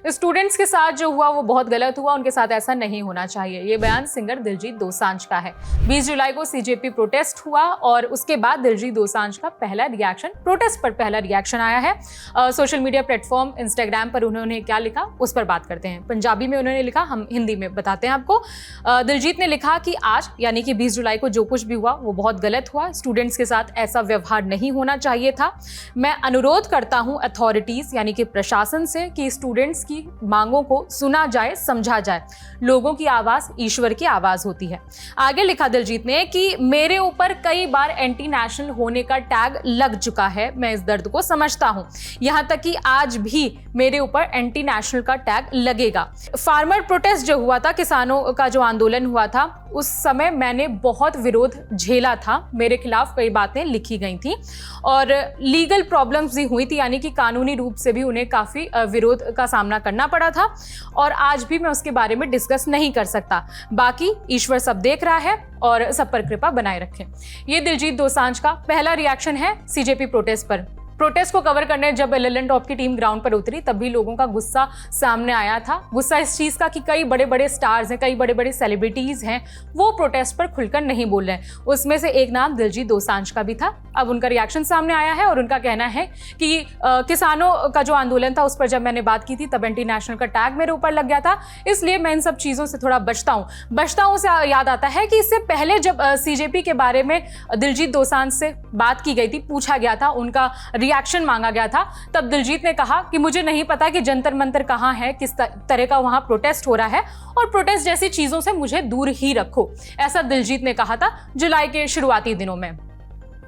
Students के साथ जो हुआ वो बहुत गलत हुआ, उनके साथ ऐसा नहीं होना चाहिए। ये बयान सिंगर दिलजीत दोसांझ का है। 20 जुलाई को सीजेपी प्रोटेस्ट हुआ और उसके बाद दिलजीत दोसांझ का पहला रिएक्शन, प्रोटेस्ट पर पहला रिएक्शन आया है। सोशल मीडिया प्लेटफॉर्म इंस्टाग्राम पर उन्होंने क्या लिखा उस पर बात करते हैं। पंजाबी में उन्होंने लिखा, हम हिंदी में बताते हैं आपको। दिलजीत ने लिखा कि आज यानी कि 20 जुलाई को जो कुछ भी हुआ वो बहुत गलत हुआ। स्टूडेंट्स के साथ ऐसा व्यवहार नहीं होना चाहिए था। मैं अनुरोध करता हूं अथॉरिटीज यानी कि प्रशासन से कि स्टूडेंट्स की मांगों को सुना जाए, समझा जाए। लोगों की आवाज ईश्वर की आवाज होती है। आगे लिखा दिलजीत ने कि मेरे ऊपर कई बार एंटी नेशनल होने का टैग लग चुका है, मैं इस दर्द को समझता हूं। यहां तक कि आज भी मेरे ऊपर एंटी नेशनल का टैग लगेगा। फार्मर प्रोटेस्ट जो हुआ था, किसानों का जो आंदोलन हुआ था, उस समय मैंने बहुत विरोध झेला था। मेरे खिलाफ कई बातें लिखी गई थी और लीगल प्रॉब्लम्स भी हुई थी, यानी कि कानूनी रूप से भी उन्हें काफ़ी विरोध का सामना करना पड़ा था और आज भी मैं उसके बारे में डिस्कस नहीं कर सकता। बाकी ईश्वर सब देख रहा है और सब पर कृपा बनाए रखें। ये दिलजीत दोसांझ का पहला रिएक्शन है सीजेपी प्रोटेस्ट पर। प्रोटेस्ट को कवर करने जब एलएलएन टॉप की टीम ग्राउंड पर उतरी तब भी लोगों का गुस्सा सामने आया था। गुस्सा इस चीज़ का कि कई बड़े बड़े स्टार्स हैं, कई बड़े बड़े सेलिब्रिटीज़ हैं, वो प्रोटेस्ट पर खुलकर नहीं बोल रहे हैं। उसमें से एक नाम दिलजीत दोसांझ का भी था। अब उनका रिएक्शन सामने आया है और उनका कहना है कि किसानों का जो आंदोलन था उस पर जब मैंने बात की थी तब एंटी नेशनल का टैग मेरे ऊपर लग गया था, इसलिए मैं इन सब चीज़ों से थोड़ा बचता हूँ से याद आता है कि इससे पहले जब सीजेपी के बारे में दिलजीत दोसांझ से बात की गई थी, पूछा गया था, उनका रिएक्शन मांगा गया था, तब दिलजीत ने कहा कि मुझे नहीं पता कि जंतर मंतर कहाँ है, किस तरह का वहां प्रोटेस्ट हो रहा है और प्रोटेस्ट जैसी चीजों से मुझे दूर ही रखो। ऐसा दिलजीत ने कहा था जुलाई के शुरुआती दिनों में।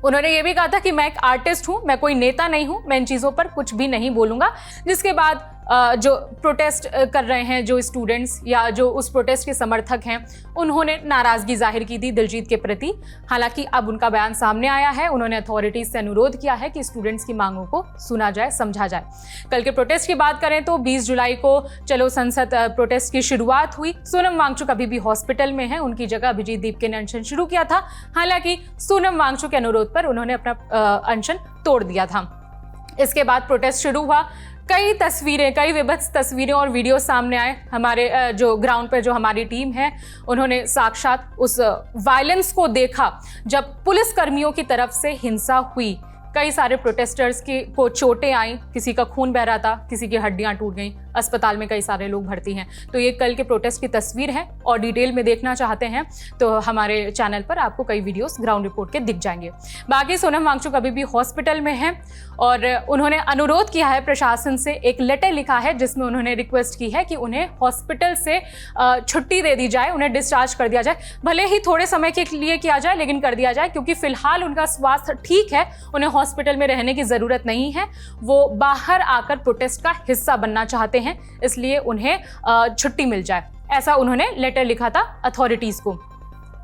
उन्होंने ये भी कहा था कि मैं एक आर्टिस्ट हूं, मैं कोई नेता नहीं हूं, मैं इन चीज़ों पर कुछ भी नहीं बोलूंगा। जिसके बाद जो प्रोटेस्ट कर रहे हैं जो स्टूडेंट्स या जो उस प्रोटेस्ट के समर्थक हैं, उन्होंने नाराज़गी जाहिर की थी दिलजीत के प्रति। हालांकि अब उनका बयान सामने आया है। उन्होंने अथॉरिटीज़ से अनुरोध किया है कि स्टूडेंट्स की मांगों को सुना जाए, समझा जाए। कल के प्रोटेस्ट की बात करें तो 20 जुलाई को चलो संसद प्रोटेस्ट की शुरुआत हुई। सोनम वांगचुक अभी भी हॉस्पिटल में है, उनकी जगह अभिजीत दीपके ने अनशन शुरू किया था। हालांकि सोनम वांगचुक के अनुरोध पर उन्होंने अपना अनशन तोड़ दिया था। इसके बाद प्रोटेस्ट शुरू हुआ। कई तस्वीरें, कई विभत्स तस्वीरें और वीडियो सामने आए। हमारे जो ग्राउंड पर जो हमारी टीम है उन्होंने साक्षात उस वायलेंस को देखा जब पुलिस कर्मियों की तरफ से हिंसा हुई। कई सारे प्रोटेस्टर्स को चोटें आई, किसी का खून बह रहा था, किसी की हड्डियां टूट गईं, अस्पताल में कई सारे लोग भर्ती हैं। तो ये कल के प्रोटेस्ट की तस्वीर है और डिटेल में देखना चाहते हैं तो हमारे चैनल पर आपको कई वीडियोस ग्राउंड रिपोर्ट के दिख जाएंगे। बाकी सोनम वांगचुक अभी भी हॉस्पिटल में है और उन्होंने अनुरोध किया है प्रशासन से, एक लेटर लिखा है जिसमें उन्होंने रिक्वेस्ट की है कि उन्हें हॉस्पिटल से छुट्टी दे दी जाए, उन्हें डिस्चार्ज कर दिया जाए। भले ही थोड़े समय के लिए किया जाए लेकिन कर दिया जाए, क्योंकि फिलहाल उनका स्वास्थ्य ठीक है, उन्हें हॉस्पिटल में रहने की जरूरत नहीं है। वो बाहर आकर प्रोटेस्ट का हिस्सा बनना चाहते हैं, इसलिए उन्हें छुट्टी मिल जाए, ऐसा उन्होंने लेटर लिखा था अथॉरिटीज को।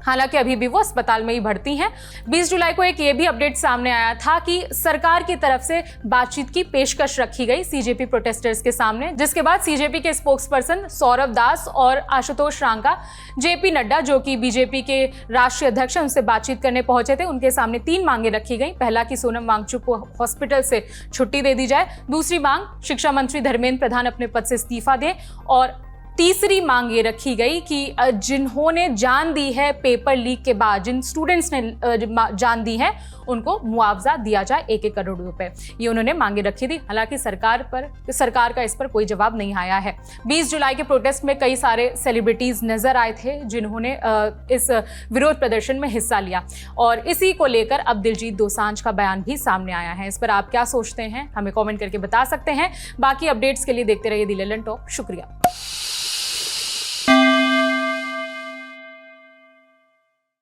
हालांकि अभी भी वो अस्पताल में ही भर्ती हैं। 20 जुलाई को एक ये भी अपडेट सामने आया था कि सरकार की तरफ से बातचीत की पेशकश रखी गई सीजेपी प्रोटेस्टर्स के सामने, जिसके बाद सीजेपी के स्पोक्सपर्सन सौरभ दास और आशुतोष रांका, जेपी नड्डा जो कि बीजेपी के राष्ट्रीय अध्यक्ष, उनसे बातचीत करने पहुंचे थे। उनके सामने 3 मांगे रखी गई। पहला कि सोनम वांगचुक को हॉस्पिटल से छुट्टी दे दी जाए, दूसरी मांग शिक्षा मंत्री धर्मेंद्र प्रधान अपने पद से इस्तीफा दें और तीसरी मांग ये रखी गई कि जिन्होंने जान दी है पेपर लीक के बाद, जिन स्टूडेंट्स ने जान दी है, उनको मुआवजा दिया जाए 1-1 करोड़ रुपए। ये उन्होंने मांगे रखी थी। हालांकि सरकार का इस पर कोई जवाब नहीं आया है। 20 जुलाई के प्रोटेस्ट में कई सारे सेलिब्रिटीज नजर आए थे जिन्होंने इस विरोध प्रदर्शन में हिस्सा लिया और इसी को लेकर अब दिलजीत दोसांझ का बयान भी सामने आया है। इस पर आप क्या सोचते हैं हमें कॉमेंट करके बता सकते हैं। बाकी अपडेट्स के लिए देखते रहिए द एलएलएन टॉप। शुक्रिया।